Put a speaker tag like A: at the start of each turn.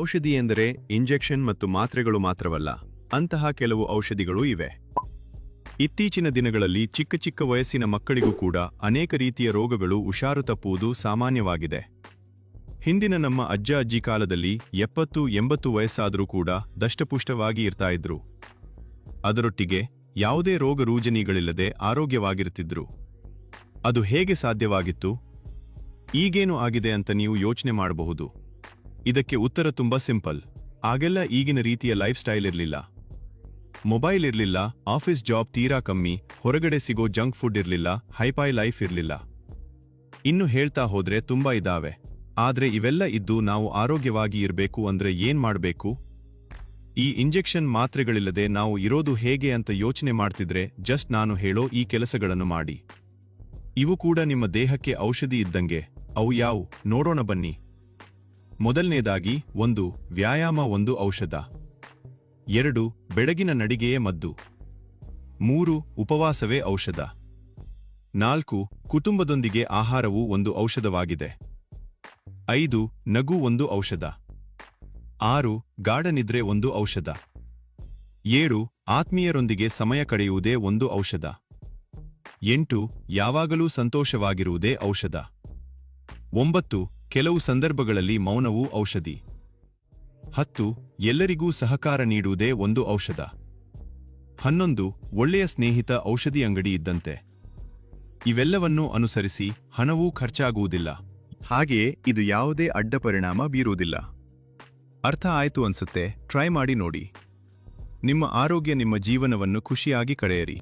A: ಔಷಧಿ ಎಂದರೆ ಇಂಜೆಕ್ಷನ್ ಮತ್ತು ಮಾತ್ರೆಗಳು ಮಾತ್ರವಲ್ಲ, ಅಂತಹ ಕೆಲವು ಔಷಧಿಗಳೂ ಇವೆ. ಇತ್ತೀಚಿನ ದಿನಗಳಲ್ಲಿ ಚಿಕ್ಕ ಚಿಕ್ಕ ವಯಸ್ಸಿನ ಮಕ್ಕಳಿಗೂ ಕೂಡ ಅನೇಕ ರೀತಿಯ ರೋಗಗಳು ಹುಷಾರು ತಪ್ಪುವುದು ಸಾಮಾನ್ಯವಾಗಿದೆ. ಹಿಂದಿನ ನಮ್ಮ ಅಜ್ಜ ಅಜ್ಜಿ ಕಾಲದಲ್ಲಿ 70-80 ವಯಸ್ಸಾದರೂ ಕೂಡ ದಷ್ಟಪುಷ್ಟವಾಗಿ ಇರ್ತಾ ಇದ್ರು. ಅದರೊಟ್ಟಿಗೆ ಯಾವುದೇ ರೋಗ ರುಜಿನಗಳಿಲ್ಲದೆ ಆರೋಗ್ಯವಾಗಿರುತ್ತಿದ್ರು. ಅದು ಹೇಗೆ ಸಾಧ್ಯವಾಗಿತ್ತು? ಈಗೇನು ಆಗಿದೆ ಅಂತ ನೀವು ಯೋಚನೆ ಮಾಡಬಹುದು. ಇದಕ್ಕೆ ಉತ್ತರ ತುಂಬಾ ಸಿಂಪಲ್. ಆಗೆಲ್ಲ ಈಗಿನ ರೀತಿಯ ಲೈಫ್ ಸ್ಟೈಲ್ ಇರಲಿಲ್ಲ. ಮೊಬೈಲ್ ಇರಲಿಲ್ಲ, ಆಫೀಸ್ ಜಾಬ್ ತೀರಾ ಕಮ್ಮಿ, ಹೊರಗಡೆ ಸಿಗೋ ಜಂಕ್ ಫುಡ್ ಇರಲಿಲ್ಲ, ಹೈಫೈ ಲೈಫ್ ಇರಲಿಲ್ಲ. ಇನ್ನು ಹೇಳ್ತಾ ಹೋದ್ರೆ ತುಂಬಾ ಇದಾವೆ. ಆದ್ರೆ ಇವೆಲ್ಲ ಇದ್ದು ನಾವು ಆರೋಗ್ಯವಾಗಿ ಇರಬೇಕು ಅಂದ್ರೆ ಏನ್ ಮಾಡಬೇಕು? ಈ ಇಂಜೆಕ್ಷನ್ ಮಾತ್ರೆಗಳಿಲ್ಲದೆ ನಾವು ಇರೋದು ಹೇಗೆ ಅಂತ ಯೋಚನೆ ಮಾಡ್ತಿದ್ರೆ ಜಸ್ಟ್ ನಾನು ಹೇಳೋ ಈ ಕೆಲಸಗಳನ್ನು ಮಾಡಿ. ಇವು ಕೂಡ ನಿಮ್ಮ ದೇಹಕ್ಕೆ ಔಷಧಿ ಇದ್ದಂಗೆ. ಅವು ಯಾವು ನೋಡೋಣ ಬನ್ನಿ. ಮೊದಲನೇದಾಗಿ 1. ವ್ಯಾಯಾಮ ಒಂದು ಔಷಧ. 2. ಬೆಳಗಿನ ನಡಿಗೆಯೇ ಮದ್ದು. 3. ಉಪವಾಸವೇ ಔಷಧ. 4. ಕುಟುಂಬದೊಂದಿಗೆ ಆಹಾರವು ಒಂದು ಔಷಧವಾಗಿದೆ. 5. ನಗು ಒಂದು ಔಷಧ. 6. ಗಾಢ ನಿದ್ರೆ ಒಂದು ಔಷಧ. 7. ಆತ್ಮೀಯರೊಂದಿಗೆ ಸಮಯ ಕಳೆಯುವುದೇ ಒಂದು ಔಷಧ. 8. ಯಾವಾಗಲೂ ಸಂತೋಷವಾಗಿರುವುದೇ ಔಷಧ. 9. ಕೆಲವು ಸಂದರ್ಭಗಳಲ್ಲಿ ಮೌನವೂ ಔಷಧಿ. 10. ಎಲ್ಲರಿಗೂ ಸಹಕಾರ ನೀಡುವುದೇ ಒಂದು ಔಷಧ. 11. ಒಳ್ಳೆಯ ಸ್ನೇಹಿತ ಔಷಧಿ ಅಂಗಡಿ ಇದ್ದಂತೆ. ಇವೆಲ್ಲವನ್ನೂ ಅನುಸರಿಸಿ ಹಣವೂ ಖರ್ಚಾಗುವುದಿಲ್ಲ. ಹಾಗೆಯೇ ಇದು ಯಾವುದೇ ಅಡ್ಡ ಪರಿಣಾಮ ಬೀರುವುದಿಲ್ಲ. ಅರ್ಥ ಆಯ್ತು ಅನ್ಸುತ್ತೆ. ಟ್ರೈ ಮಾಡಿ ನೋಡಿ. ನಿಮ್ಮ ಆರೋಗ್ಯ, ನಿಮ್ಮ ಜೀವನವನ್ನು ಖುಷಿಯಾಗಿ ಕಳೆಯಿರಿ.